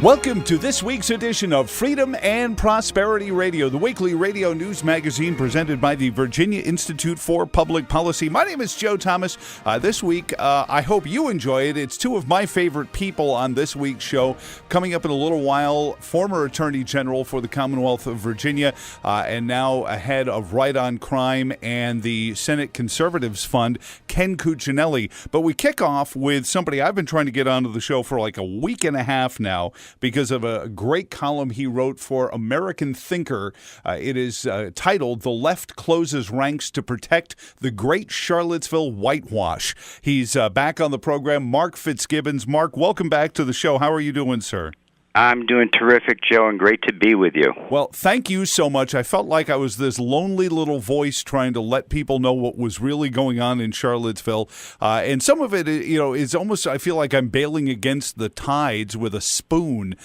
Welcome to this week's edition of Freedom and Prosperity Radio, the weekly radio news magazine presented by the Virginia Institute for Public Policy. My name is Joe Thomas. This week, I hope you enjoy it. It's two of my favorite people on this week's show. Coming up in a little while, former Attorney General for the Commonwealth of Virginia and now head of Right on Crime and the Senate Conservatives Fund, Ken Cuccinelli. But we kick off with somebody I've been trying to get onto the show for like a week and a half now, because of a great column he wrote for American Thinker. It is titled, "The Left Closes Ranks to Protect the Great Charlottesville Whitewash." He's back on the program, Mark Fitzgibbons. Mark, welcome back to the show. How are you doing, sir? I'm doing terrific, Joe, and great to be with you. Well, thank you so much. I felt like I was this lonely little voice trying to let people know what was really going on in Charlottesville. And some of it, is almost, I feel like I'm bailing against the tides with a spoon,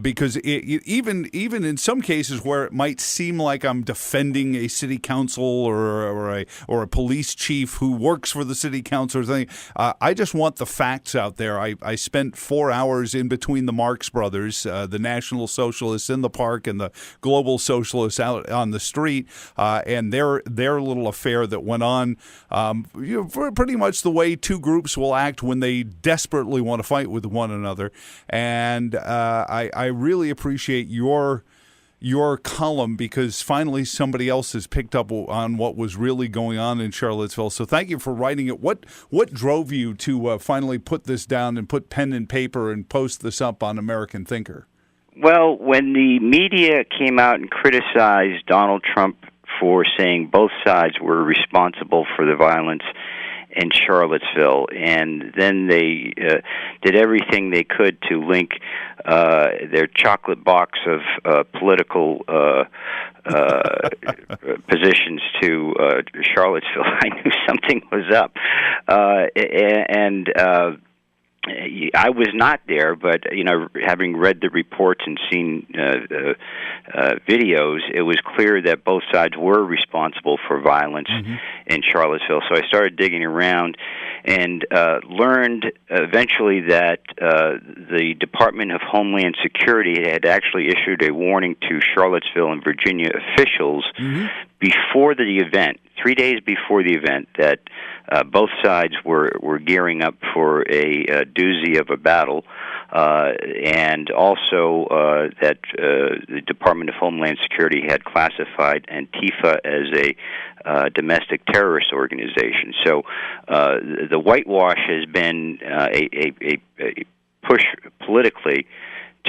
because even in some cases where it might seem like I'm defending a city council or a police chief who works for the city council or something, I just want the facts out there. I spent 4 hours in between the Marx brothers, the National Socialists in the park and the Global Socialists out on the street, and their little affair that went on, for pretty much the way two groups will act when they desperately want to fight with one another. And I really appreciate your column, because finally somebody else has picked up on what was really going on in Charlottesville. So thank you for writing it. What drove you to finally put this down and put pen and paper and post this up on American Thinker? Well, when the media came out and criticized Donald Trump for saying both sides were responsible for the violence in Charlottesville, and then they did everything they could to link their chocolate box of political positions to Charlottesville, I knew something was up. I was not there, but having read the reports and seen videos, it was clear that both sides were responsible for violence in Charlottesville. So I started digging around and learned eventually that the Department of Homeland Security had actually issued a warning to Charlottesville and Virginia officials before the event, 3 days before the event, that both sides were gearing up for a doozy of a battle, and also that the Department of Homeland Security had classified Antifa as a domestic terrorist organization. So the whitewash has been a push politically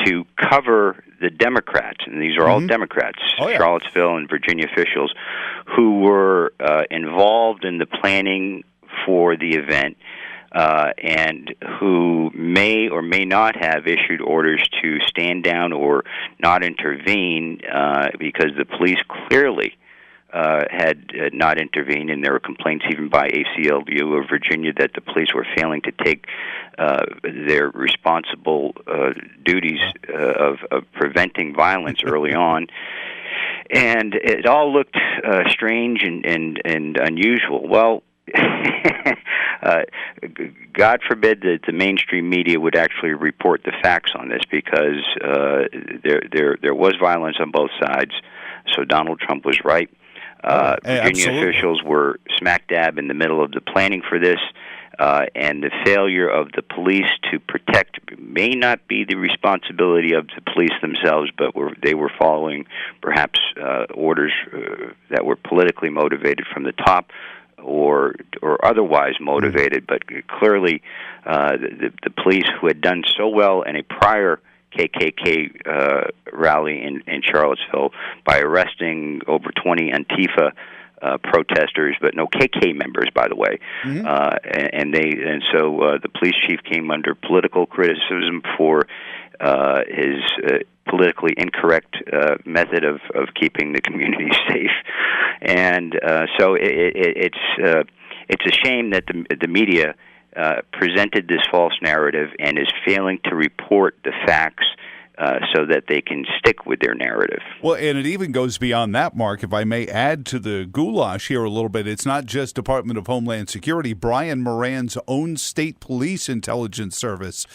to cover the Democrats, and these are all Democrats, Charlottesville and Virginia officials, who were involved in the planning for the event, and who may or may not have issued orders to stand down or not intervene, because the police clearly had not intervened, and there were complaints even by ACLU of Virginia that the police were failing to take their responsible duties of preventing violence early on. And it all looked strange and unusual. Well, God forbid that the mainstream media would actually report the facts on this, because there was violence on both sides. So Donald Trump was right. Virginia officials were smack dab in the middle of the planning for this, and the failure of the police to protect may not be the responsibility of the police themselves, but they were following perhaps orders that were politically motivated from the top, or otherwise motivated. But clearly the police, who had done so well in a prior KKK rally in Charlottesville by arresting over 20 Antifa protesters, but no KK members, by the way. So the police chief came under political criticism for his politically incorrect method of keeping the community safe, and so it's a shame that the media presented this false narrative and is failing to report the facts so that they can stick with their narrative. Well, and it even goes beyond that, Mark. If I may add to the goulash here a little bit, it's not just Department of Homeland Security. Brian Moran's own state police intelligence service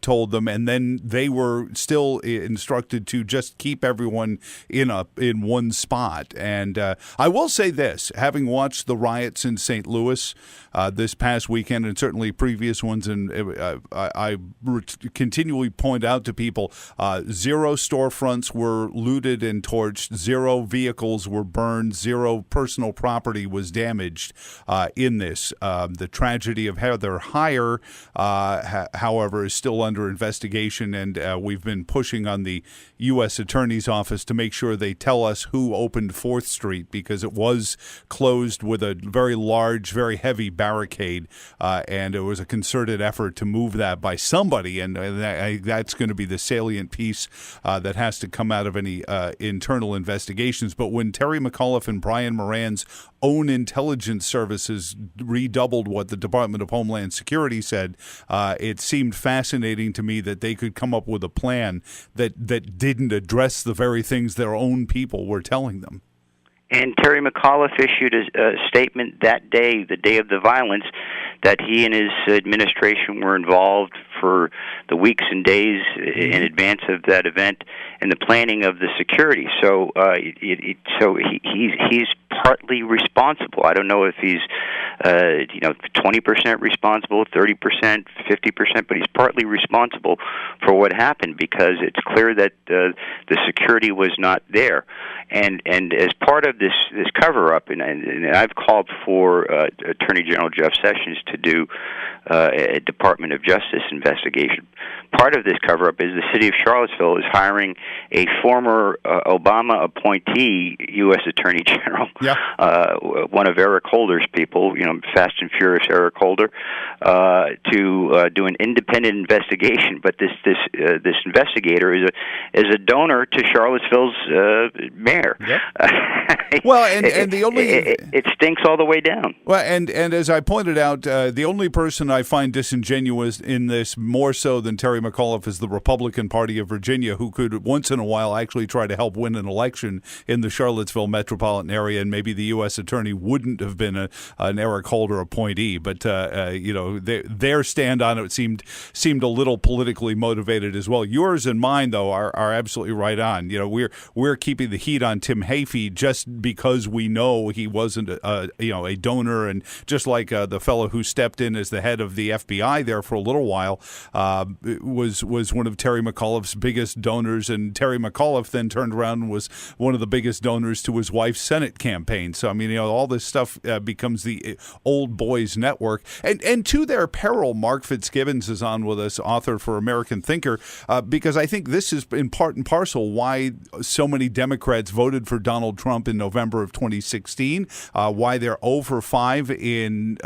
told them, and then they were still instructed to just keep everyone in one spot. And I will say this, having watched the riots in St. Louis this past weekend, and certainly previous ones, and I continually point out to people, 0 storefronts were looted and torched, 0 vehicles were burned, 0 personal property was damaged in this. The tragedy of Heather Heyer, however, is still under investigation, and we've been pushing on the U.S. Attorney's Office to make sure they tell us who opened 4th Street, because it was closed with a very large, very heavy barricade, and it was a concerted effort to move that by somebody, and that's going to be the salient piece that has to come out of any internal investigations. But when Terry McAuliffe and Brian Moran's own intelligence services redoubled what the Department of Homeland Security said, it seemed fascinating to me that they could come up with a plan that didn't address the very things their own people were telling them. And Terry McAuliffe issued a statement that day, the day of the violence, that he and his administration were involved for the weeks and days in advance of that event in the planning of the security. So, he's partly responsible. I don't know if he's 20% responsible, 30%, 50%, but he's partly responsible for what happened, because it's clear that the security was not there. And as part of this cover-up, and I've called for Attorney General Jeff Sessions to do a Department of Justice investigation. Part of this cover-up is the city of Charlottesville is hiring a former Obama appointee U.S. Attorney General, one of Eric Holder's people, Fast and Furious Eric Holder, to do an independent investigation. But this investigator is a donor to Charlottesville's mayor. Yep. Well, and the only it stinks all the way down. Well, and as I pointed out, the only person I find disingenuous in this more so than Terry McAuliffe is the Republican Party of Virginia, who could once in a while actually try to help win an election in the Charlottesville metropolitan area, and maybe the U.S. attorney wouldn't have been an Eric Holder appointee. But their stand on it seemed a little politically motivated as well. Yours and mine, though, are absolutely right on. We're keeping the heat on Tim Hafey just because we know he wasn't a donor, and just like the fellow who stepped in as the head of the FBI there for a little while was one of Terry McAuliffe's biggest donors, and Terry McAuliffe then turned around and was one of the biggest donors to his wife's Senate campaign. So I mean, all this stuff becomes the old boys network, and to their peril, Mark Fitzgibbons is on with us, author for American Thinker, because I think this is in part and parcel why so many Democrats voted for Donald Trump in November of 2016, why they're 0-for-5 in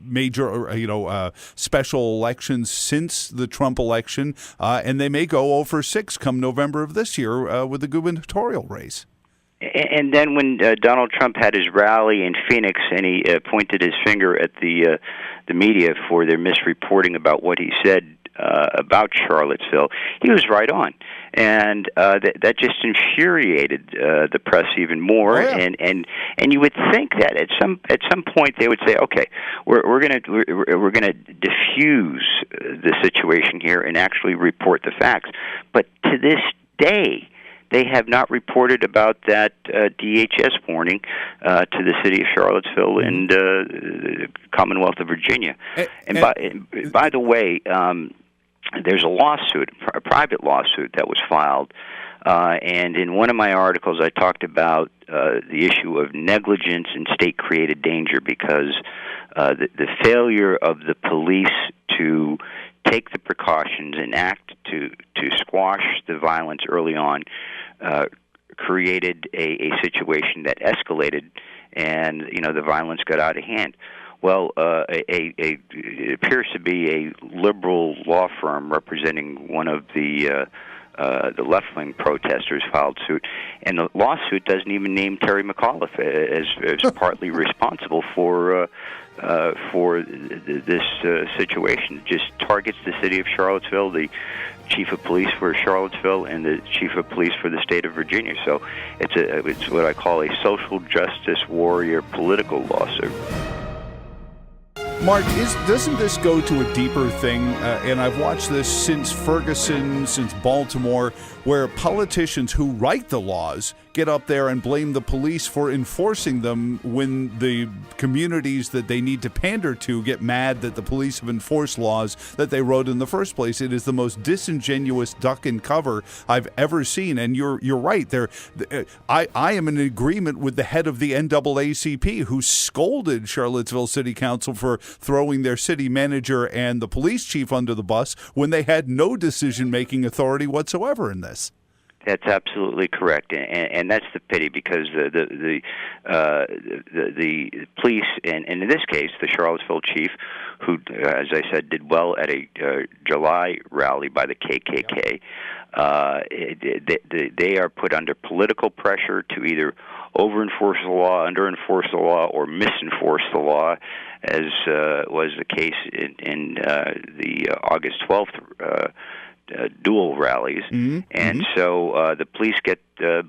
major, special elections since the Trump election, and they may go 0-for-6 come November of this year with the gubernatorial race. And then when Donald Trump had his rally in Phoenix and he pointed his finger at the media for their misreporting about what he said about Charlottesville, he was right on, and that just infuriated the press even more. Oh, yeah. And you would think that at some point they would say, okay, we're gonna diffuse the situation here and actually report the facts. But to this day, they have not reported about that DHS warning to the city of Charlottesville and the Commonwealth of Virginia. And by the way, there's a lawsuit, a private lawsuit that was filed, and in one of my articles I talked about the issue of negligence and state-created danger, because the failure of the police to take the precautions and act to squash the violence early on created a situation that escalated, and the violence got out of hand. Well, it appears to be a liberal law firm representing one of the left-wing protesters filed suit, and the lawsuit doesn't even name Terry McAuliffe as partly responsible for this situation. It just targets the city of Charlottesville, the chief of police for Charlottesville and the chief of police for the state of Virginia. So it's what I call a social justice warrior political lawsuit. Mark, doesn't this go to a deeper thing? And I've watched this since Ferguson, since Baltimore, where politicians who write the laws get up there and blame the police for enforcing them when the communities that they need to pander to get mad that the police have enforced laws that they wrote in the first place. It is the most disingenuous duck and cover I've ever seen. And you're right. I am in agreement with the head of the NAACP who scolded Charlottesville City Council for throwing their city manager and the police chief under the bus when they had no decision-making authority whatsoever in this. That's absolutely correct, and that's the pity, because the police, and in this case, the Charlottesville chief, who, as I said, did well at a July rally by the KKK, they are put under political pressure to either over-enforce the law, under-enforce the law, or misenforce the law, as was the case in the August 12th dual rallies. And so the police get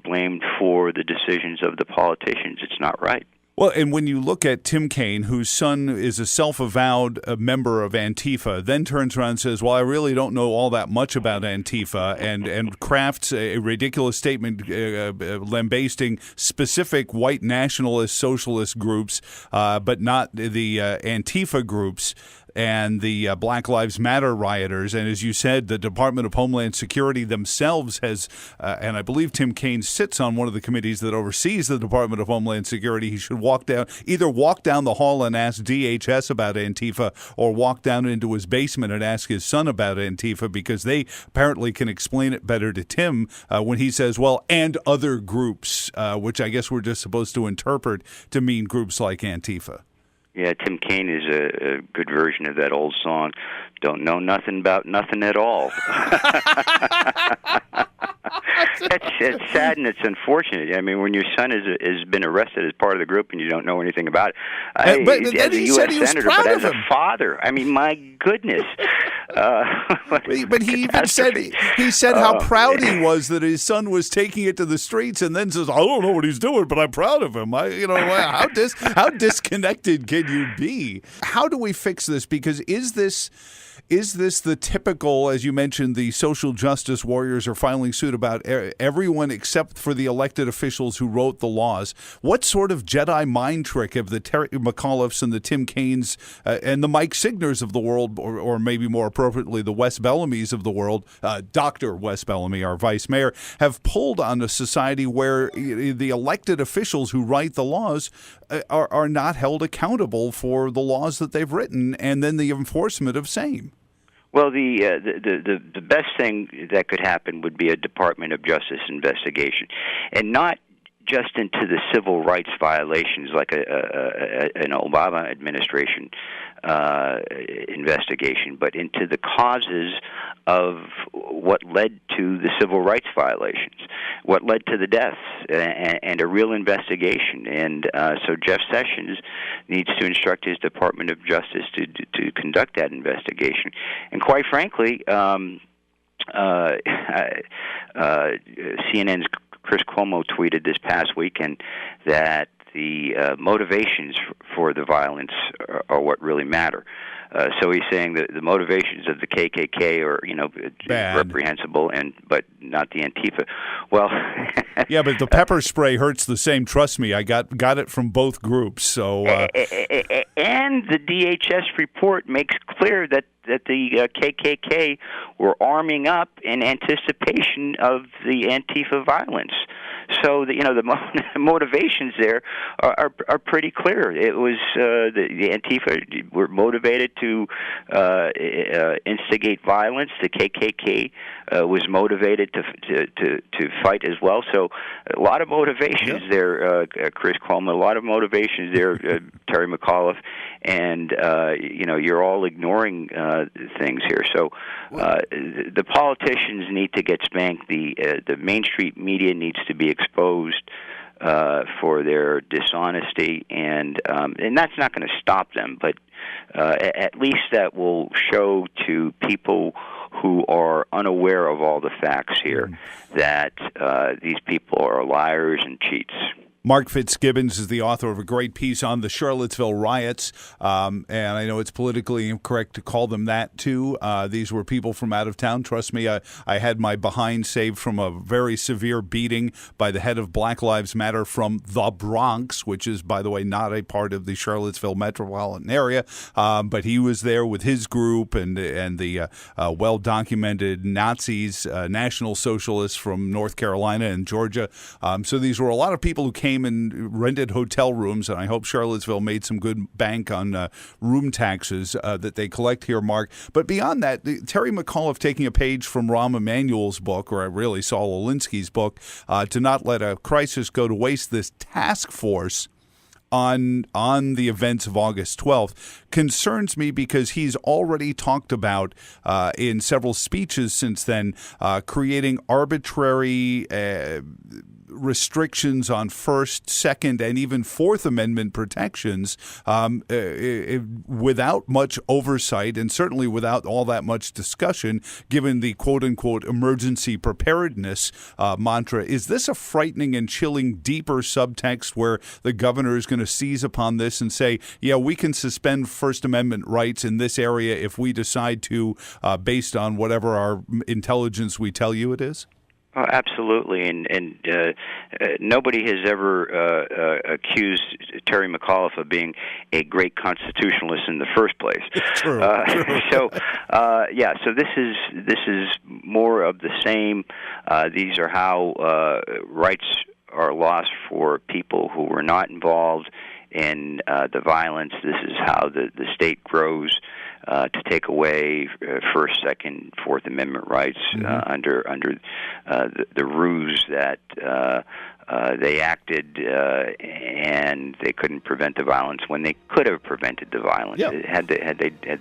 blamed for the decisions of the politicians. It's not right. Well, and when you look at Tim Kaine, whose son is a self-avowed member of Antifa, then turns around and says, well, I really don't know all that much about Antifa, and crafts a ridiculous statement lambasting specific white nationalist socialist groups, but not the Antifa groups and the Black Lives Matter rioters. And as you said, the Department of Homeland Security themselves has, and I believe Tim Kaine sits on one of the committees that oversees the Department of Homeland Security. He should either walk down the hall and ask DHS about Antifa, or walk down into his basement and ask his son about Antifa, because they apparently can explain it better to Tim when he says, well, and other groups, which I guess we're just supposed to interpret to mean groups like Antifa. Yeah, Tim Kaine is a good version of that old song, "Don't know nothing about nothing at all." It's sad and it's unfortunate. I mean, when your son has been arrested as part of the group and you don't know anything about it, but as a U.S. senator, but as a him. father, I mean, my goodness. But he even said how proud he was that his son was taking it to the streets, and then says, "I don't know what he's doing, but I'm proud of him." How disconnected can you be? How do we fix this? Because is this the typical, as you mentioned, the social justice warriors are filing suit about everyone except for the elected officials who wrote the laws? What sort of Jedi mind trick have the Terry McAuliffes and the Tim Kaines and the Mike Signers of the world, or maybe more appropriately the Wes Bellamy's of the world, Dr. Wes Bellamy, our vice mayor, have pulled on a society where the elected officials who write the laws are not held accountable for the laws that they've written, and then the enforcement of same? Well, the best thing that could happen would be a Department of Justice investigation, and not just into the civil rights violations like an Obama administration investigation, but into the causes of what led to the civil rights violations, what led to the deaths, and a real investigation. And so Jeff Sessions needs to instruct his Department of Justice to conduct that investigation. And quite frankly, CNN's Chris Cuomo tweeted this past weekend that the motivations for the violence are what really matter. So he's saying that the motivations of the KKK are, bad, reprehensible, but not the Antifa. Well, yeah, but the pepper spray hurts the same. Trust me, I got it from both groups. So, and the DHS report makes clear that the KKK were arming up in anticipation of the Antifa violence. So the motivations there are pretty clear. It was the Antifa were motivated to instigate violence. The KKK was motivated to fight as well. So a lot of motivations there, Chris Cuomo. A lot of motivations there, Terry McAuliffe, and you're all ignoring things here. So the politicians need to get spanked. The Main Street media needs to be exposed for their dishonesty, and that's not going to stop them, but at least that will show to people who are unaware of all the facts here, that these people are liars and cheats. Mark Fitzgibbons is the author of a great piece on the Charlottesville riots, and I know it's politically incorrect to call them that, too. These were people from out of town. Trust me, I had my behind saved from a very severe beating by the head of Black Lives Matter from the Bronx, which is, by the way, not a part of the Charlottesville metropolitan area, but he was there with his group and the well-documented Nazis, National Socialists from North Carolina and Georgia. So these were a lot of people who came and rented hotel rooms, and I hope Charlottesville made some good bank on room taxes that they collect here, Mark. But beyond that, Terry McAuliffe taking a page from Rahm Emanuel's book, or really Saul Alinsky's book, to not let a crisis go to waste, this task force on the events of August 12th concerns me because he's already talked about in several speeches since then creating arbitrary restrictions on First, Second, and even Fourth Amendment protections without much oversight and certainly without all that much discussion, given the quote-unquote emergency preparedness mantra. Is this a frightening and chilling deeper subtext where the governor is going to seize upon this and say, yeah, we can suspend First Amendment rights in this area if we decide to, based on whatever our intelligence we tell you it is? Oh, absolutely, and nobody has ever accused Terry McAuliffe of being a great constitutionalist in the first place. True. So this is more of the same. These are how rights are lost for people who were not involved in the violence. This is how the state grows to take away First, Second, Fourth Amendment rights under the ruse that they acted and they couldn't prevent the violence when they could have prevented the violence. Yep. Had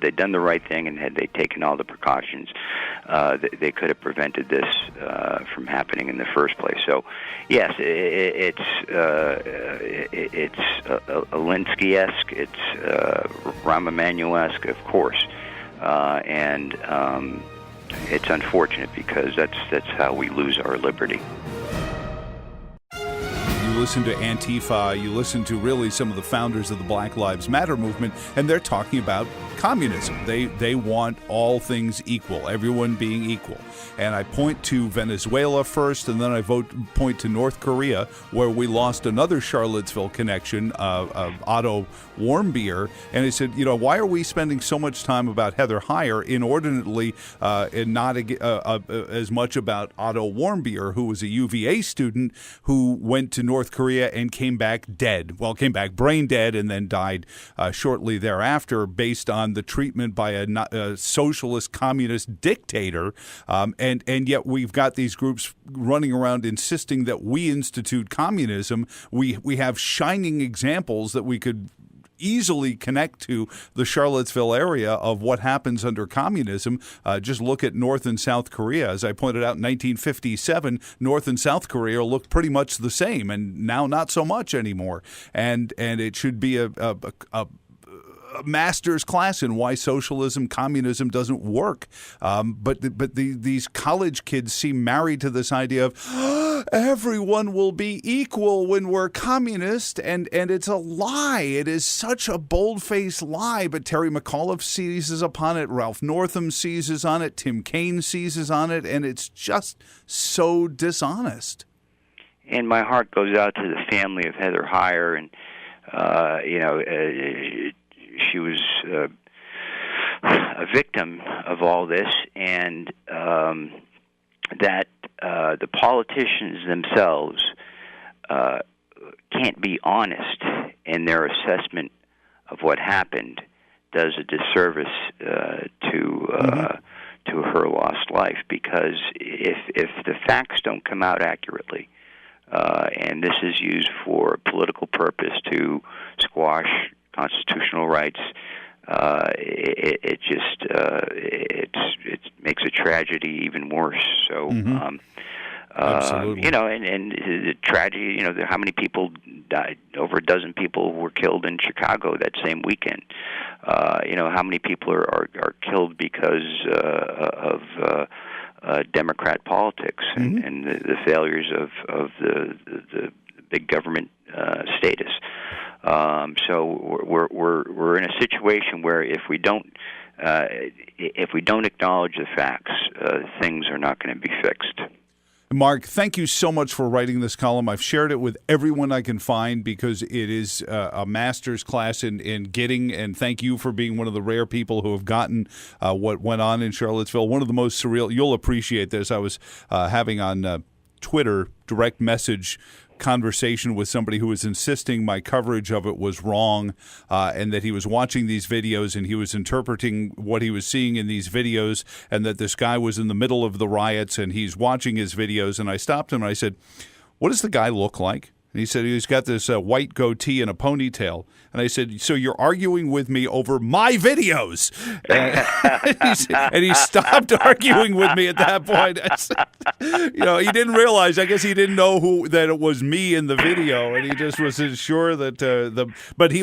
they done the right thing and had they taken all the precautions, they could have prevented this from happening in the first place. So, yes, it's Alinsky-esque, it's Rahm Emanuel-esque, of course, and it's unfortunate because that's how we lose our liberty. You listen to Antifa, you listen to really some of the founders of the Black Lives Matter movement, and they're talking about communism. They want all things equal, everyone being equal. And I point to Venezuela first, and then I point to North Korea, where we lost another Charlottesville connection, Otto Warmbier. And I said, why are we spending so much time about Heather Heyer inordinately and not as much about Otto Warmbier, who was a UVA student who went to North Korea and came back dead. Well, came back brain dead and then died shortly thereafter based on the treatment by a socialist communist dictator. And yet we've got these groups running around insisting that we institute communism. We have shining examples that we could easily connect to the Charlottesville area of what happens under communism. Just look at North and South Korea. As I pointed out in 1957, North and South Korea looked pretty much the same, and now not so much anymore. And it should be a master's class in why socialism, communism doesn't work. But these college kids seem married to this idea of everyone will be equal when we're communist, and it's a lie. It is such a bold-faced lie, but Terry McAuliffe seizes upon it, Ralph Northam seizes on it, Tim Kaine seizes on it, and it's just so dishonest. And my heart goes out to the family of Heather Heyer, and she was a victim of all this, and that the politicians themselves can't be honest in their assessment of what happened does a disservice to her lost life, because if the facts don't come out accurately, and this is used for political purpose to squash constitutional rights, it makes a tragedy even worse. So Absolutely. And the tragedy, how many people died? Over a dozen people were killed in Chicago that same weekend. How many people are killed because of Democrat politics and the failures of the big government status. So we're in a situation where if we don't acknowledge the facts, things are not going to be fixed. Mark, thank you so much for writing this column. I've shared it with everyone I can find because it is a master's class in getting, and thank you for being one of the rare people who have gotten what went on in Charlottesville. One of the most surreal, you'll appreciate this, I was having on Twitter direct message conversation with somebody who was insisting my coverage of it was wrong, and that he was watching these videos and he was interpreting what he was seeing in these videos, and that this guy was in the middle of the riots and he's watching his videos. And I stopped him and I said, "What does the guy look like?" And he said he's got this white goatee and a ponytail. And I said, "So you're arguing with me over my videos?" And he stopped arguing with me at that point. I said, he didn't realize. I guess he didn't know that it was me in the video, and he just was sure that But he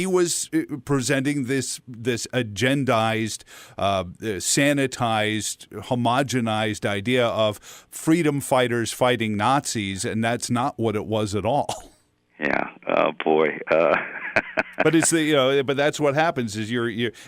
was presenting this agendized, sanitized, homogenized idea of freedom fighters fighting Nazis, and that's not what it was at all. Yeah. Oh boy. But it's but that's what happens is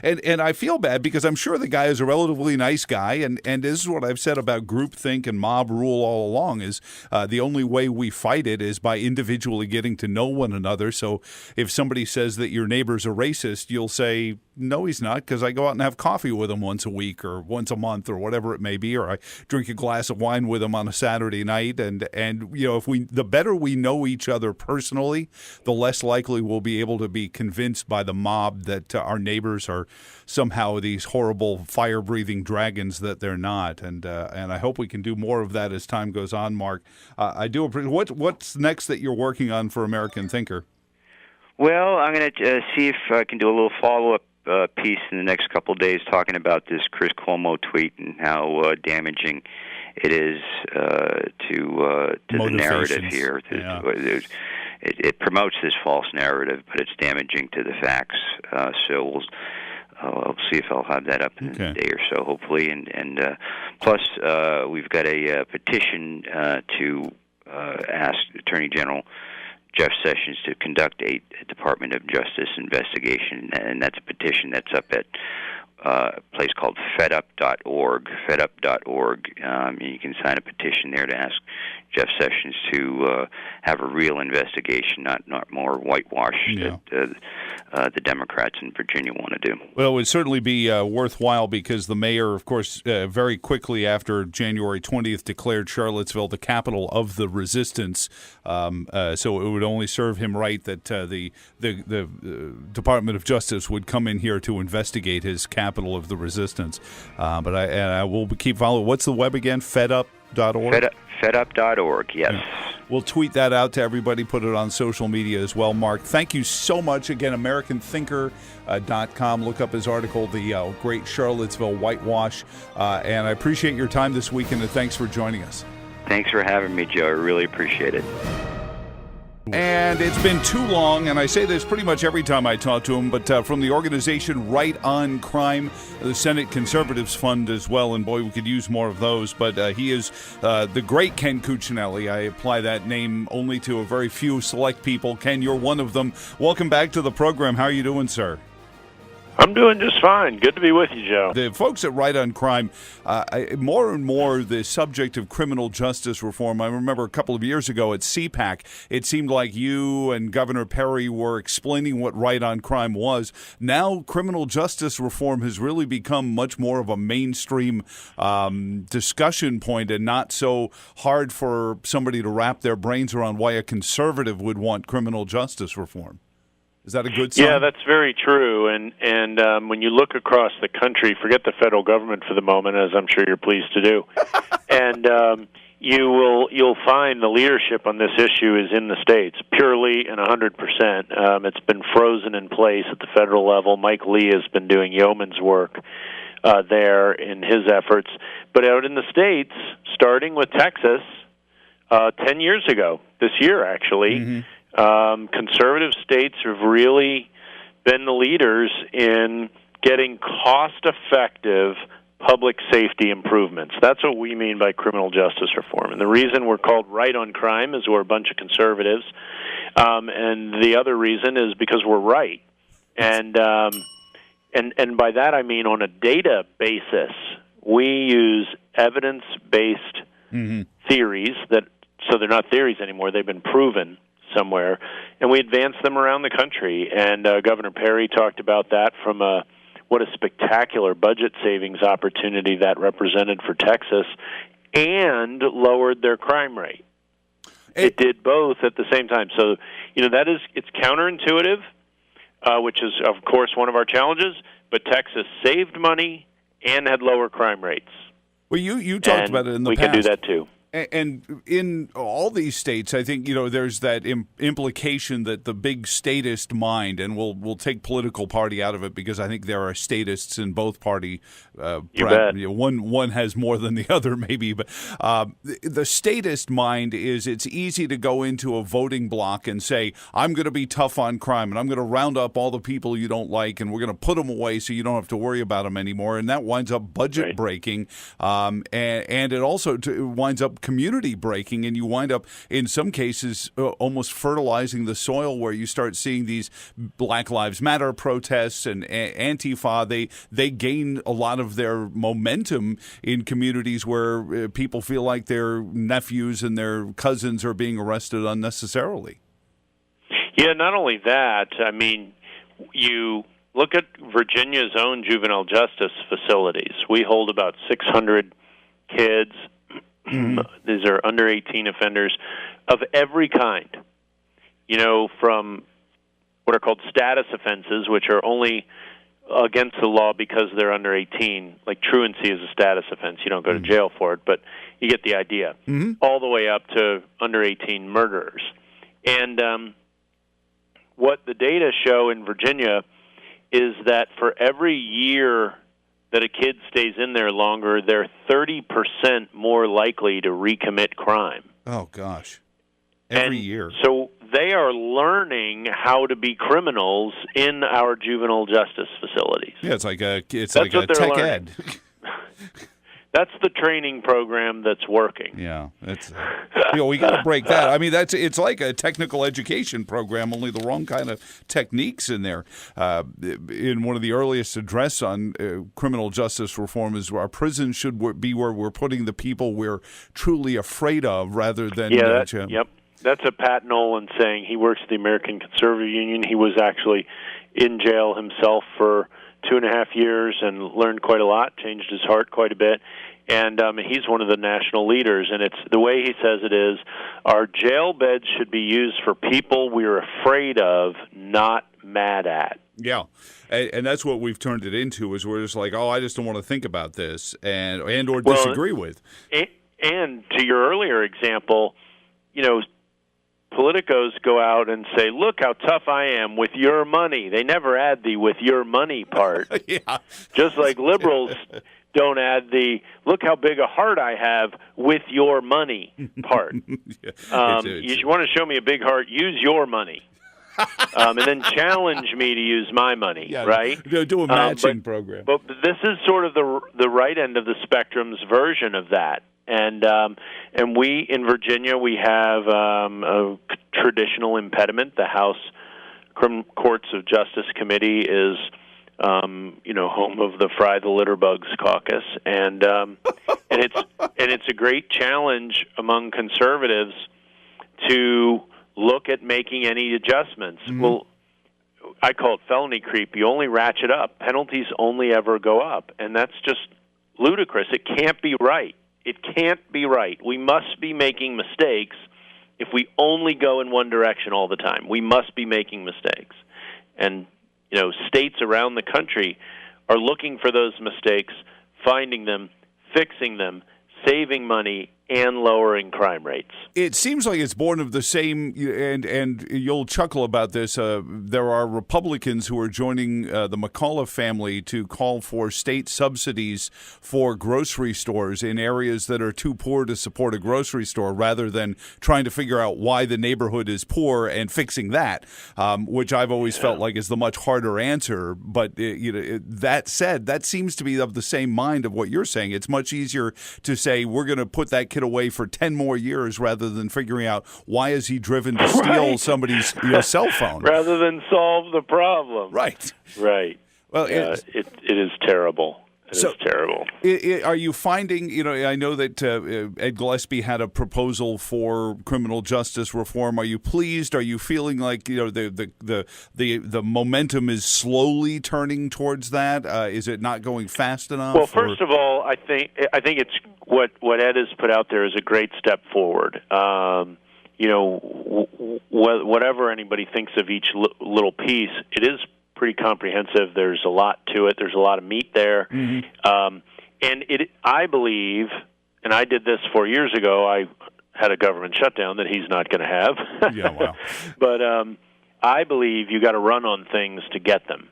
and I feel bad because I'm sure the guy is a relatively nice guy, and this is what I've said about groupthink and mob rule all along is the only way we fight it is by individually getting to know one another. So if somebody says that your neighbor's a racist, you'll say, "No, he's not, because I go out and have coffee with him once a week or once a month or whatever it may be, or I drink a glass of wine with him on a Saturday night." And the better we know each other personally, the less likely we'll be able to be convinced by the mob that our neighbors are somehow these horrible fire-breathing dragons that they're not. And I hope we can do more of that as time goes on, Mark. I do appreciate. What's next that you're working on for American Thinker? Well, I'm going to see if I can do a little follow-up piece in the next couple of days talking about this Chris Cuomo tweet and how damaging it is to the narrative here. Yeah. It promotes this false narrative, but it's damaging to the facts. So I'll see if I'll have that up in a day or so, hopefully. And plus, we've got a petition to ask Attorney General Jeff Sessions to conduct a Department of Justice investigation, and that's a petition that's up at a place called fedup.org. Fedup.org. You can sign a petition there to ask Jeff Sessions to have a real investigation, not more whitewash that the Democrats in Virginia want to do. Well, it would certainly be worthwhile because the mayor, of course, very quickly after January 20th declared Charlottesville the capital of the resistance. So it would only serve him right that the Department of Justice would come in here to investigate his capital of the resistance. But I will keep following. What's the web again? Fedup.org? Fedup.org, yes. Yeah. We'll tweet that out to everybody, put it on social media as well. Mark, thank you so much. Again, AmericanThinker.com. Look up his article, The Great Charlottesville Whitewash. And I appreciate your time this week, and thanks for joining us. Thanks for having me, Joe. I really appreciate it. And it's been too long, and I say this pretty much every time I talk to him, but from the organization Right on Crime, the Senate Conservatives Fund as well, and boy, we could use more of those, but he is the great Ken Cuccinelli. I apply that name only to a very few select people. Ken, you're one of them. Welcome back to the program. How are you doing, sir? I'm doing just fine. Good to be with you, Joe. The folks at Right on Crime, more and more the subject of criminal justice reform. I remember a couple of years ago at CPAC, it seemed like you and Governor Perry were explaining what Right on Crime was. Now criminal justice reform has really become much more of a mainstream discussion point and not so hard for somebody to wrap their brains around why a conservative would want criminal justice reform. Is that a good sign? Yeah, that's very true. And when you look across the country, forget the federal government for the moment, as I'm sure you're pleased to do, and you'll find the leadership on this issue is in the states, purely and 100%. It's been frozen in place at the federal level. Mike Lee has been doing yeoman's work there in his efforts. But out in the states, starting with Texas, 10 years ago, this year actually. Conservative states have really been the leaders in getting cost-effective public safety improvements. That's what we mean by criminal justice reform. And the reason we're called right on crime is we're a bunch of conservatives. And the other reason is because we're right. And by that I mean on a data basis. We use evidence-based theories so they're not theories anymore. They've been proven somewhere, and we advance them around the country. And Governor Perry talked about that from what a spectacular budget savings opportunity that represented for Texas, and lowered their crime rate. It did both at the same time. So, it's counterintuitive, which is, of course, one of our challenges, but Texas saved money and had lower crime rates. Well, you talked about it in the past. We can do that too. And in all these states, I think, there's that implication that the big statist mind, and we'll take political party out of it because I think there are statists in both party. You bet. One has more than the other, maybe. But the statist mind is it's easy to go into a voting block and say, I'm going to be tough on crime, and I'm going to round up all the people you don't like, and we're going to put them away so you don't have to worry about them anymore. And that winds up budget breaking, and it also winds up community breaking, and you wind up in some cases almost fertilizing the soil where you start seeing these Black Lives Matter protests and Antifa. They gain a lot of their momentum in communities where people feel like their nephews and their cousins are being arrested unnecessarily. Yeah, not only that, I mean, you look at Virginia's own juvenile justice facilities. We hold about 600 kids. These are under 18 offenders of every kind, from what are called status offenses, which are only against the law because they're under 18. Like truancy is a status offense. You don't go to jail for it, but you get the idea. All the way up to under 18 murderers. And what the data show in Virginia is that for every year that a kid stays in there longer, they're 30% more likely to recommit crime. Oh, gosh. Every year. So they are learning how to be criminals in our juvenile justice facilities. Yeah, it's like a tech ed. That's the training program that's working. Yeah, it's we got to break that. I mean, it's like a technical education program, only the wrong kind of techniques in there. In one of the earliest address on criminal justice reform is our prisons should be where we're putting the people we're truly afraid of, rather than yep. That's a Pat Nolan saying. He works at the American Conservative Union. He was actually in jail himself for 2.5 years and learned quite a lot, changed his heart quite a bit. And he's one of the national leaders. And it's the way he says it is, our jail beds should be used for people we're afraid of, not mad at. Yeah, and that's what we've turned it into, is we're just like, I just don't want to think about this or disagree with. And to your earlier example, politicos go out and say, look how tough I am with your money. They never add the with your money part. Yeah. Just like liberals don't add the look how big a heart I have with your money part. Yeah. You want to show me a big heart, use your money. And then challenge me to use my money, right? Do a matching program. But this is sort of the right end of the spectrum's version of that. And we in Virginia, we have a traditional impediment. The House Courts of Justice Committee is, home of the Fry the Litterbugs caucus, and it's a great challenge among conservatives to look at making any adjustments. Well, I call it felony creep. You only ratchet up. Penalties only ever go up, and that's just ludicrous. It can't be right. It can't be right. We must be making mistakes if we only go in one direction all the time. We must be making mistakes. And, states around the country are looking for those mistakes, finding them, fixing them, saving money, and lowering crime rates. It seems like it's born of the same, and you'll chuckle about this. There are Republicans who are joining the McAuliffe family to call for state subsidies for grocery stores in areas that are too poor to support a grocery store, rather than trying to figure out why the neighborhood is poor and fixing that, which I've always felt like is the much harder answer. But that said, that seems to be of the same mind of what you're saying. It's much easier to say we're going to put that kid away for 10 more years rather than figuring out why is he driven to steal somebody's cell phone. Rather than solve the problem. Right. Well, it is terrible. It is terrible. Are you finding, I know that Ed Gillespie had a proposal for criminal justice reform. Are you pleased? Are you feeling like, the momentum is slowly turning towards that? Is it not going fast enough? Well, first of all, I think it's what Ed has put out there is a great step forward. Whatever anybody thinks of each little piece, it is pretty comprehensive. There's a lot to it. There's a lot of meat there. Mm-hmm. I believe, and I did this 4 years ago, I had a government shutdown that he's not going to have. Yeah, wow. But I believe you got to run on things to get them,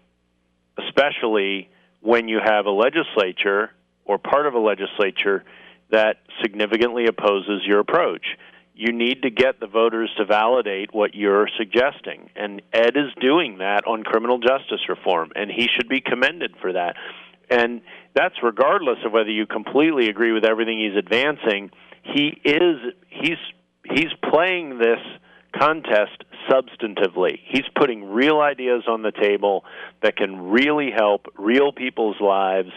especially when you have a legislature or part of a legislature that significantly opposes your approach. You need to get the voters to validate what you're suggesting. And Ed is doing that on criminal justice reform, and he should be commended for that. And that's regardless of whether you completely agree with everything he's advancing. He's playing this contest substantively. He's putting real ideas on the table that can really help real people's lives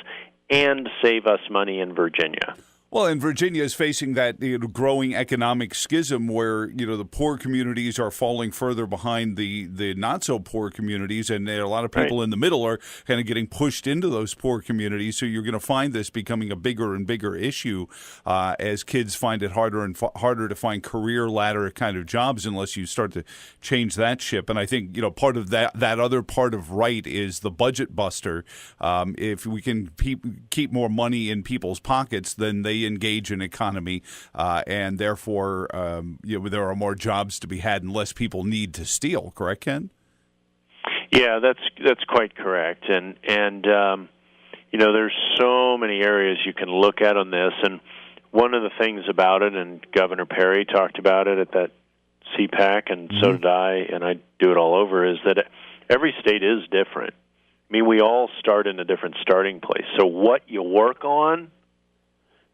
and save us money in Virginia. Well, and Virginia is facing that growing economic schism where, the poor communities are falling further behind the not-so-poor communities, and there are a lot of people in the middle are kind of getting pushed into those poor communities. So you're going to find this becoming a bigger and bigger issue as kids find it harder and harder to find career ladder kind of jobs unless you start to change that ship. And I think, part of that other part of right is the budget buster. If we can keep more money in people's pockets, then they engage in economy, and therefore, there are more jobs to be had and less people need to steal. Correct, Ken? Yeah, that's quite correct. And there's so many areas you can look at on this. And one of the things about it, and Governor Perry talked about it at that CPAC, and so did I, and I do it all over, is that every state is different. I mean, we all start in a different starting place. So what you work on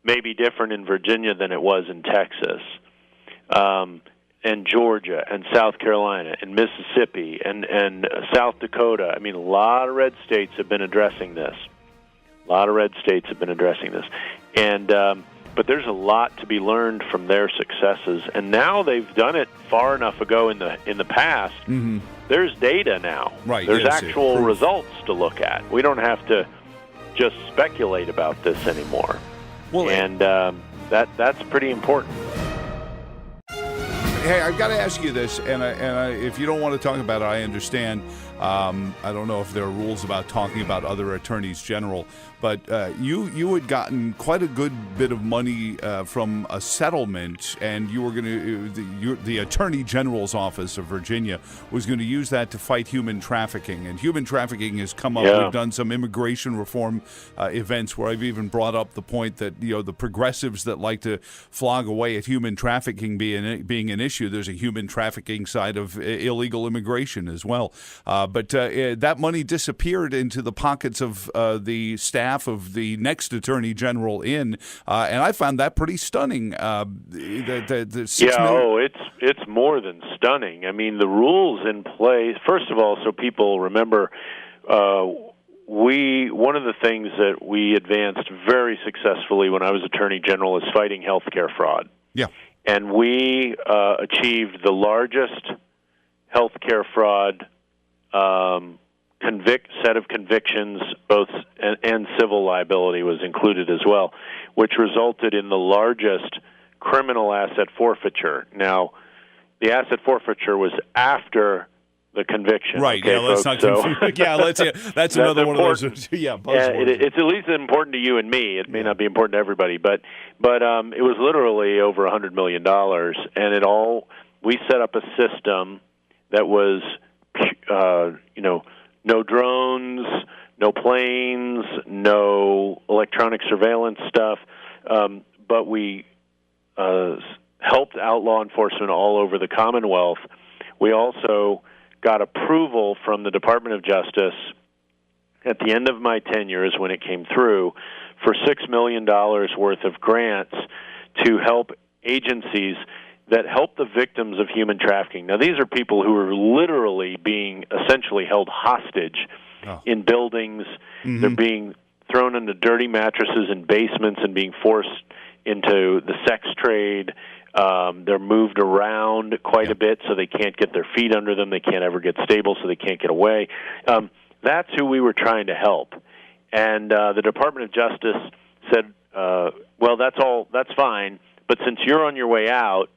may be different in Virginia than it was in Texas, and Georgia, and South Carolina, and Mississippi, and South Dakota. I mean, a lot of red states have been addressing this. And but there's a lot to be learned from their successes. And now they've done it far enough ago in the past. Mm-hmm. There's data now. Right. There's actual results to look at. We don't have to just speculate about this anymore. Well, and that's pretty important. Hey, I've got to ask you this, and if you don't want to talk about it, I understand. I don't know if there are rules about talking about other attorneys general, but you had gotten quite a good bit of money from a settlement, and you were going to the Attorney General's office of Virginia was going to use that to fight human trafficking, and human trafficking has come up. Yeah. We've done some immigration reform events where I've even brought up the point that the progressives that like to flog away at human trafficking being an issue. There's a human trafficking side of illegal immigration as well. But that money disappeared into the pockets of the staff of the next Attorney General and I found that pretty stunning. It's more than stunning. I mean, the rules in place, first of all, so people remember, one of the things that we advanced very successfully when I was Attorney General is fighting healthcare fraud. Yeah. And we achieved the largest healthcare fraud set of convictions, both and civil liability was included as well, which resulted in the largest criminal asset forfeiture. Now, the asset forfeiture was after the conviction. Right. Okay, yeah. Let's folks? not confuse. That's another one of those. Yeah. Buzzwords. It's at least important to you and me. It may not be important to everybody, but it was literally over $100 million, and we set up a system that was, no drones, no planes, no electronic surveillance stuff, but we helped out law enforcement all over the Commonwealth. We also got approval from the Department of Justice at the end of my tenure, is when it came through, for $6 million worth of grants to help agencies that help the victims of human trafficking. Now, these are people who are literally being essentially held hostage in buildings. Mm-hmm. They're being thrown into dirty mattresses in basements and being forced into the sex trade. They're moved around quite a bit, so they can't get their feet under them. They can't ever get stable, so they can't get away. That's who we were trying to help. And the Department of Justice said, well, that's fine, but since you're on your way out,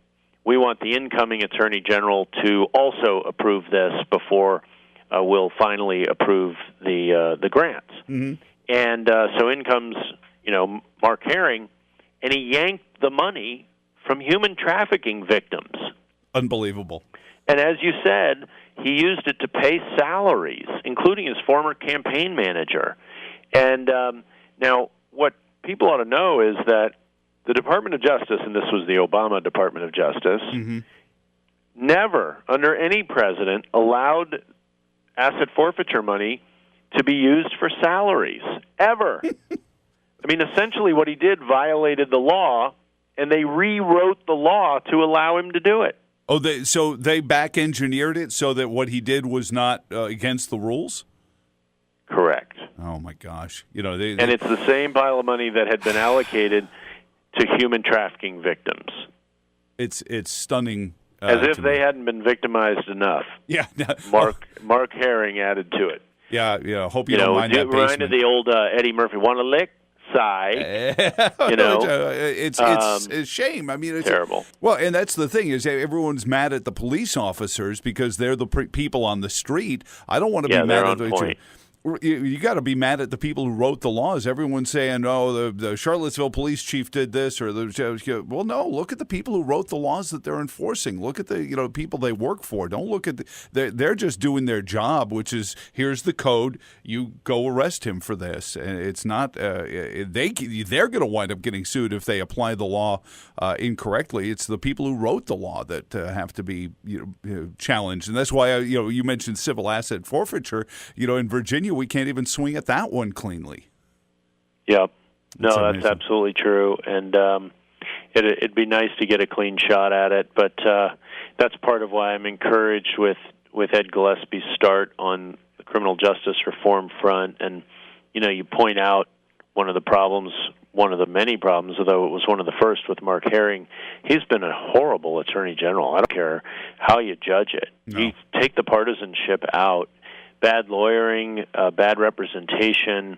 we want the incoming Attorney General to also approve this before we'll finally approve the grants. Mm-hmm. And so in comes, Mark Herring, and he yanked the money from human trafficking victims. Unbelievable. And as you said, he used it to pay salaries, including his former campaign manager. And now what people ought to know is that the Department of Justice, and this was the Obama Department of Justice, mm-hmm. never, under any president, allowed asset forfeiture money to be used for salaries, ever. I mean, essentially what he did violated the law, and they rewrote the law to allow him to do it. Oh, so they back-engineered it so that what he did was not against the rules? Correct. Oh, my gosh. And it's the same pile of money that had been allocated to human trafficking victims. It's stunning. As if they hadn't been victimized enough. Yeah. Mark Herring added to it. Yeah. Hope you don't mind that basement. Reminded the old Eddie Murphy, want to lick? Sigh. It's a shame. I mean, it's terrible. Well, and that's the thing is everyone's mad at the police officers because they're the people on the street. I don't want to be mad at the you got to be mad at the people who wrote the laws. Everyone's saying, "Oh, the Charlottesville police chief did this," or well, no. Look at the people who wrote the laws that they're enforcing. Look at the people they work for. Don't look at they're just doing their job, which is here's the code. You go arrest him for this, and it's not. They're going to wind up getting sued if they apply the law incorrectly. It's the people who wrote the law that have to be challenged, and that's why you mentioned civil asset forfeiture. In Virginia, we can't even swing at that one cleanly. Yep. No, that's absolutely true. And it'd be nice to get a clean shot at it, but that's part of why I'm encouraged with Ed Gillespie's start on the criminal justice reform front. And, you point out one of the many problems, although it was one of the first with Mark Herring. He's been a horrible attorney general. I don't care how you judge it. No. You take the partisanship out. Bad lawyering, bad representation,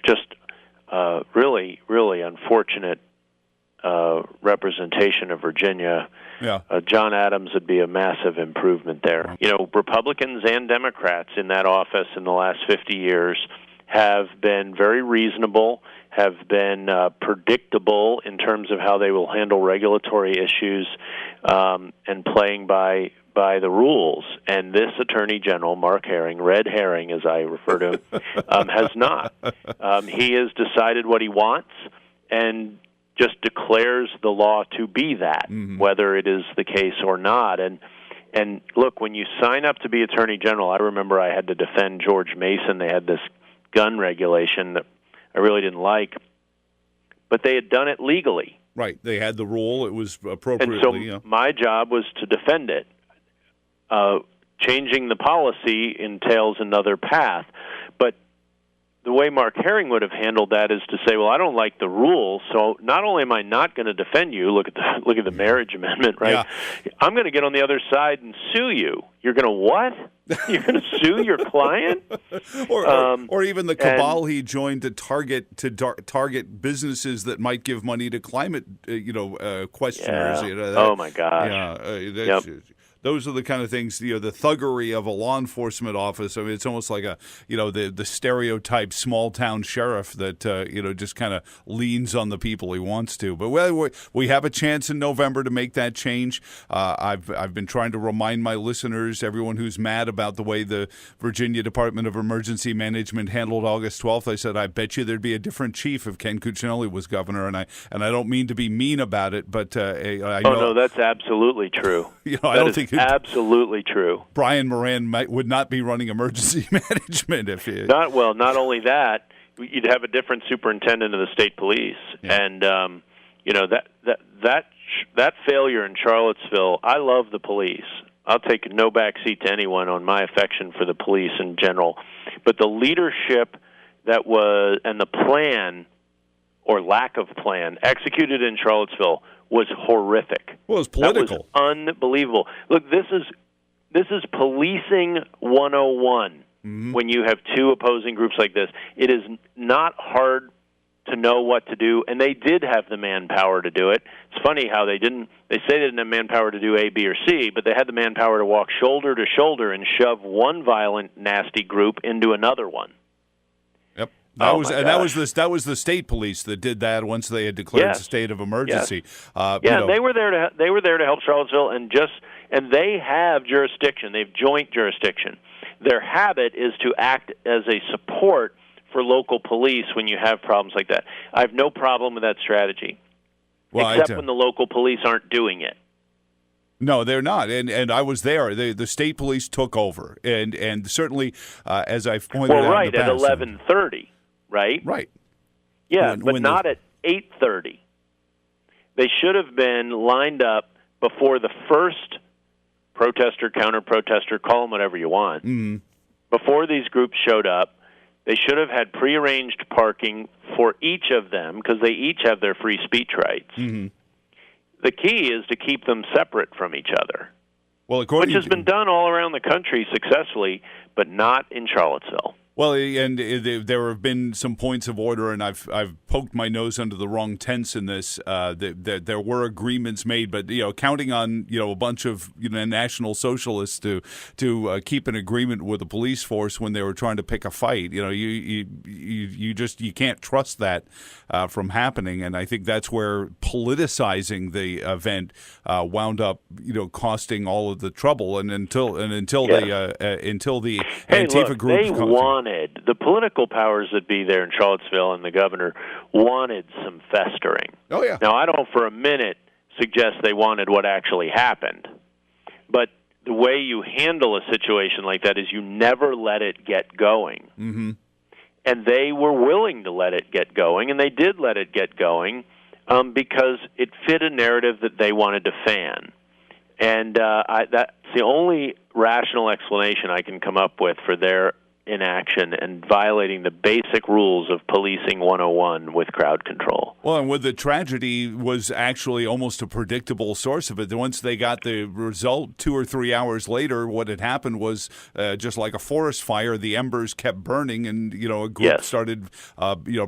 just really, really unfortunate representation of Virginia. Yeah. John Adams would be a massive improvement there. Republicans and Democrats in that office in the last 50 years have been very reasonable, have been predictable in terms of how they will handle regulatory issues and playing by the rules. And this Attorney General, Mark Herring, Red Herring as I refer to him, has not. He has decided what he wants and just declares the law to be that, mm-hmm. whether it is the case or not. And look, when you sign up to be Attorney General, I remember I had to defend George Mason. They had this gun regulation that I really didn't like, but they had done it legally. Right. They had the rule. It was appropriately. And so my job was to defend it. Changing the policy entails another path. But the way Mark Herring would have handled that is to say, well, I don't like the rules, so not only am I not going to defend you, look at the marriage amendment, right? Yeah. I'm going to get on the other side and sue you. You're going to what? You're going to sue your client? or even the cabal he joined to target businesses that might give money to climate questioners. Yeah. Oh my gosh. Yeah. those are the kind of things, the thuggery of a law enforcement office. I mean, it's almost like the stereotype small town sheriff that, just kind of leans on the people he wants to. But we have a chance in November to make that change. I've been trying to remind my listeners, everyone who's mad about the way the Virginia Department of Emergency Management handled August 12th. I said, I bet you there'd be a different chief if Ken Cuccinelli was governor. And I don't mean to be mean about it, but I know. Oh, no, that's absolutely true. I don't think absolutely true. Brian Moran would not be running emergency management if he... Not only that, you'd have a different superintendent of the state police, and that failure in Charlottesville. I love the police. I'll take no backseat to anyone on my affection for the police in general, but the leadership that was and the plan or lack of plan executed in Charlottesville was horrific. Well, it was political. That was unbelievable. Look, this is policing 101. Mm-hmm. When you have two opposing groups like this, it is not hard to know what to do, and they did have the manpower to do it. It's funny how they say they didn't have manpower to do A, B, or C, but they had the manpower to walk shoulder to shoulder and shove one violent, nasty group into another one. That was the state police that did that once they had declared the state of emergency. Yes. And they were there to help Charlottesville, and they have jurisdiction. They have joint jurisdiction. Their habit is to act as a support for local police when you have problems like that. I have no problem with that strategy, except when the local police aren't doing it. No, they're not, and I was there. The state police took over, and certainly, as I've pointed out in the past, at 11:30. Right? Yeah, but not at 8:30. They should have been lined up before the first protester, counter-protester, call them whatever you want. Mm-hmm. Before these groups showed up, they should have had prearranged parking for each of them because they each have their free speech rights. Mm-hmm. The key is to keep them separate from each other, which has been done all around the country successfully, but not in Charlottesville. Well, and there have been some points of order, and I've poked my nose under the wrong tents in this. There were agreements made, but counting on a bunch of national socialists to keep an agreement with the police force when they were trying to pick a fight, you can't trust that from happening, and I think that's where politicizing the event wound up costing all of the trouble, and until the Antifa group. The political powers that be there in Charlottesville and the governor wanted some festering. Oh, yeah. Now, I don't for a minute suggest they wanted what actually happened, but the way you handle a situation like that is you never let it get going. Mm-hmm. And they were willing to let it get going, and they did let it get going because it fit a narrative that they wanted to fan. And that's the only rational explanation I can come up with for their inaction and violating the basic rules of policing 101 with crowd control. Well, and with the tragedy was actually almost a predictable source of it. Once they got the result 2 or 3 hours later, what had happened was just like a forest fire, the embers kept burning, and a group started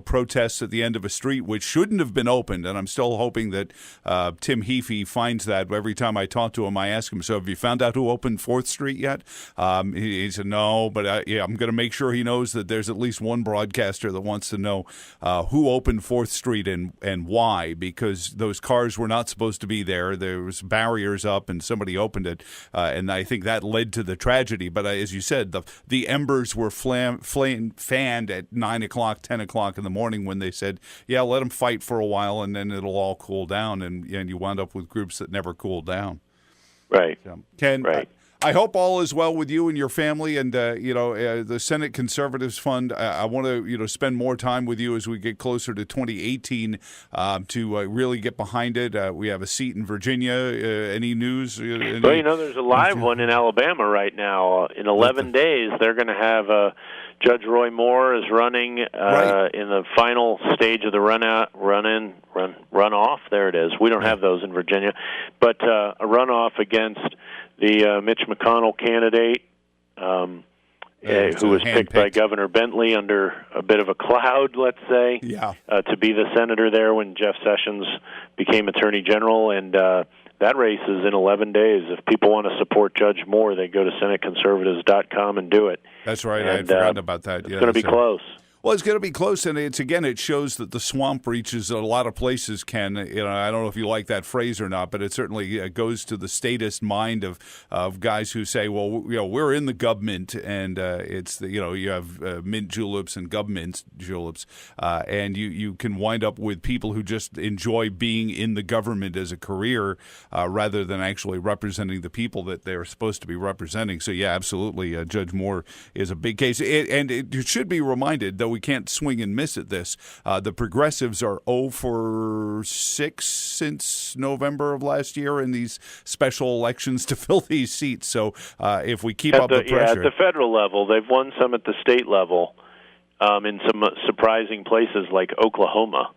protests at the end of a street which shouldn't have been opened. And I'm still hoping that Tim Heafy finds that. Every time I talk to him, I ask him, "So have you found out who opened 4th Street yet?" He said, "No, but I'm going to make sure he knows that there's at least one broadcaster that wants to know who opened 4th Street and why, because those cars were not supposed to be there. There was barriers up, and somebody opened it, and I think that led to the tragedy. But as you said, the embers were fanned at 9 o'clock, 10 o'clock in the morning when they said, yeah, let them fight for a while, and then it'll all cool down, and you wound up with groups that never cooled down." Right. So, Ken, right. I hope all is well with you and your family, and the Senate Conservatives Fund. I want to spend more time with you as we get closer to 2018 to really get behind it. We have a seat in Virginia. Any news? Well, there's a live one in Alabama right now. In 11 days, they're going to have Judge Roy Moore is running in the final stage of the runoff. There it is. We don't have those in Virginia, but a runoff against the Mitch McConnell candidate. who was picked by Governor Bentley under a bit of a cloud, let's say, to be the senator there when Jeff Sessions became Attorney General. And that race is in 11 days. If people want to support Judge Moore, they go to SenateConservatives.com and do it. That's right. I had forgotten about that. It's going to be close. Well, it's going to be close, and it shows that the swamp reaches a lot of places, Ken. I don't know if you like that phrase or not, but it certainly goes to the statist mind of guys who say, well, we're in the government, and it's you have mint juleps and government juleps, and you can wind up with people who just enjoy being in the government as a career rather than actually representing the people that they're supposed to be representing. So, yeah, absolutely, Judge Moore is a big case, and it should be reminded, though we can't swing and miss at this. The progressives are 0 for 6 since November of last year in these special elections to fill these seats. So if we keep up the pressure. At the federal level, they've won some at the state level in some surprising places like Oklahoma.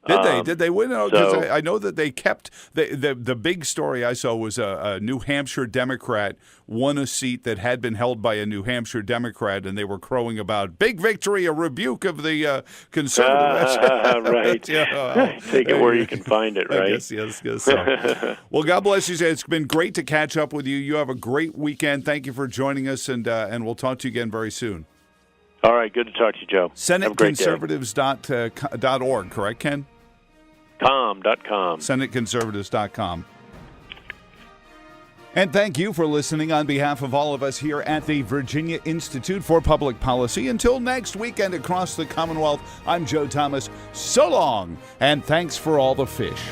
Did they win? Because I know that they kept the big story I saw was a New Hampshire Democrat won a seat that had been held by a New Hampshire Democrat, and they were crowing about big victory, a rebuke of the conservatives. Right. Take it where you can find it, right? Yes. So. Well, God bless you. It's been great to catch up with you. You have a great weekend. Thank you for joining us, and we'll talk to you again very soon. All right. Good to talk to you, Joe. SenateConservatives.org, correct, Ken? .com. SenateConservatives.com. And thank you for listening on behalf of all of us here at the Virginia Institute for Public Policy. Until next weekend across the Commonwealth, I'm Joe Thomas. So long, and thanks for all the fish.